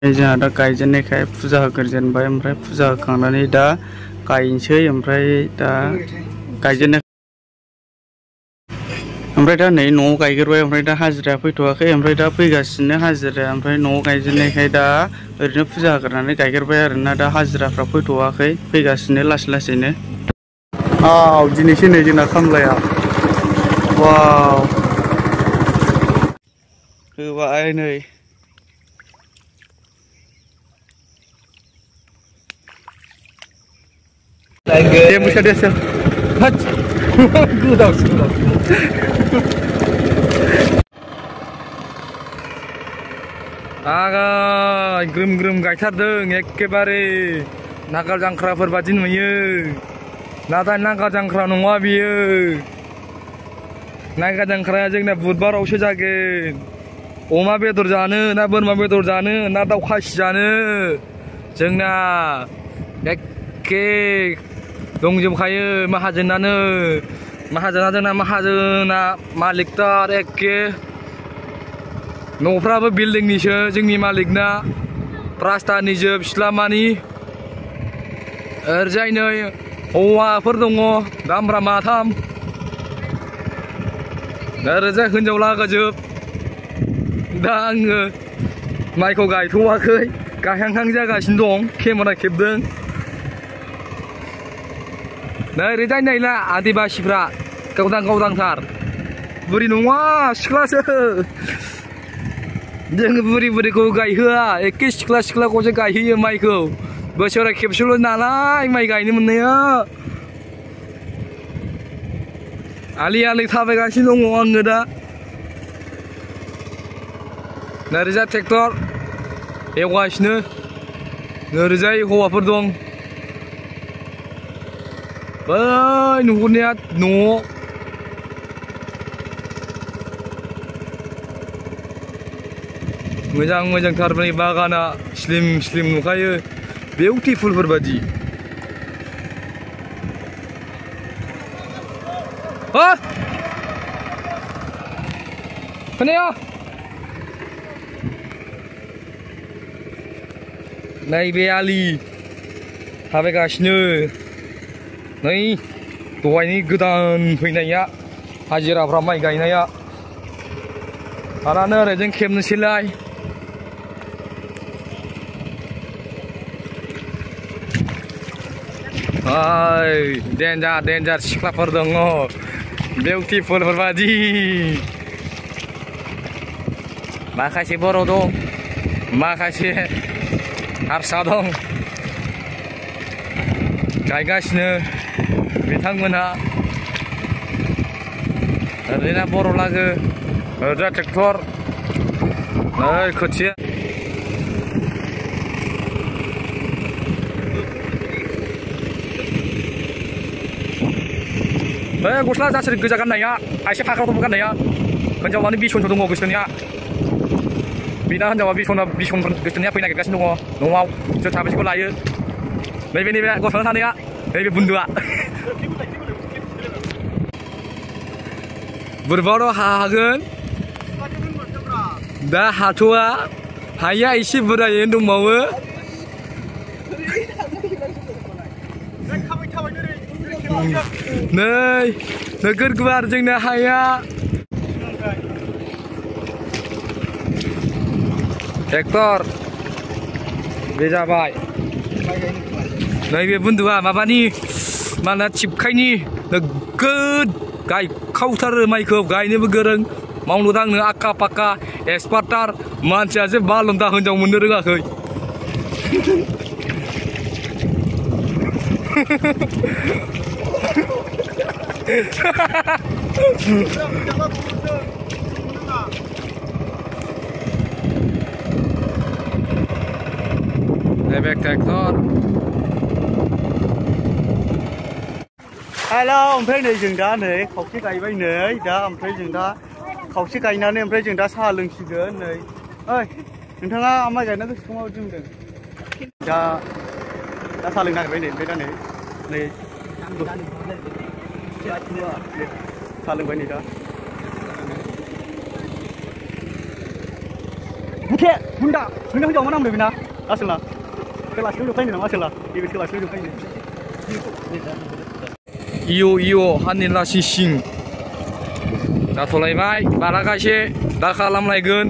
जोंहा दा गायजेननायखाय फुजा होग्रोजेनबाय ओमफ्राय फुजा होखांनानै दा गायनोसै ओमफ्राय दा गायजेननाय ओमफ्राय दा नै न'आव गायग्रोबाय ओमफ्राय दा हाजिराया फैथ'वाखै ओमफ्राय दा फैगासिनो हाजिराया ओमफ्राय न'आव गायजेननायखाय दा ओरैनो फुजा होग्रोनानै गायग्रोबाय आरोना दा हाजिराफ्रा फैथ'वाखै फैगासिनो लासै लासैनो दिनैसो नै जोंना खामलाया वाव होबाय नै दे मुसा दे सोर गोदावसो आगाय ग्रोम ग्रोम गायथारदों एखेबारे नांगाल जांख्राफोर बादि नुयो नाथाय नांगाल जांख्रा नङा बियो नांगाल जांख्राया जोंना बुधबारावसो जागोन अमा बेदर जानो ना बोरमा बेदर जानो ना दाउ खासि जानो जोंना एखे दंजोबखायो माहाजोनानो जोंना माहाजोना मालिकथार एखे न'फ्राबो बिल्डिंनिसो जोंनि मालिकना प्लास्टारनिजोब सिथ्लामानि ओरैजाय नै हौवाफोर दङ दामब्रा माथाम ओरैजाय हिनजाव लागाजोब दा आङो माइखौ गायथ'वाखै गायहांहां जागासिनो दं केमेरा खेबदों नै ओरैजाय नायला आदिबासिफ्रा गावदांथार बुरि नङा सिख्लासो जोङो बुरिखौ गायहोआ एखे सिख्लाखौसो गायहोयो माइखौ बोसोराव खेबसेल' नालाय माइ गायनो मोननाया आलि थाबायगासिनो दङ आङो दा ओरैजाय ट्रेक्टर एवगासिनो ओरैजाय हौवाफोर दं बै नुहुरनाया न'आव मोजांथार नै बागाना स्लिम नुखायो बिउटिफुलफोर बादि खोनाया नैबे आलि थाबायगासिनो नै दहायनि गोदान फैनाया हाजिराफ्रा माइ गायनाया आरानो ओरैजों खेबनोसैलाय देन्जार सिख्लाफोर दङ बिउटिफुलफोर बादि माखासे बर' दं माखासे हारसा दं गायगासिनो बिथांमोनहा ओरैनो बर' लागो ओरैजा ट्रेक्टर खोथिया बे गस्ला जासोर गोजा गाननाया एसे फाख्रा दं गाननाया हिनजावानो बिसनफोर दङ गोसोनिया बिना हिनजावा बिसनफोर गोसोनिया फैनो नागिरगासिनो दङ न'आव सोर साबेसेखौ लायो नैबे गसंना थानाया नैबे बुन्दुआ बुरबावथ' हागोन दा हाथ'आ हाया एसे बुरजायैनो दंबावो नै नोगोर गुवार जोंना हाया ट्रेक्टर बे जाबाय नैबे बुन्दुआ माबानि माना थिबखायनि नोगोद गायखावथारो माइखौ गायनोबो गोरों मावनो दांनो आखा फाखा एक्सपार्टार मानसियासो बालन्दा हिनजाव मोननो रोङाखै नैबे ट्रेक्टर हेलौ ओमफ्राय नै जों दा नै खावसे गायबाय नै दा ओमफ्राय जों दा खावसे गायनानै ओमफ्राय जों दा साहा लोंसिगोन नै ओइ नोंथाङा माइ गायना गोसोखौ माबायदि मोनदों दा साहा लोंनो नागिरबाय नै ओमफ्राय दा नै साहा लोंबाय नै दा बुखे बुन्दा नोंना हिनजावा मा नाम बेना आसोला क्लासखौ जोबखायनो नामा आसोला बेबो क्लासखौ जोबखायनो इय हानिलासि सिं जाथ'लायबाय बारागासे दा खालामलायगोन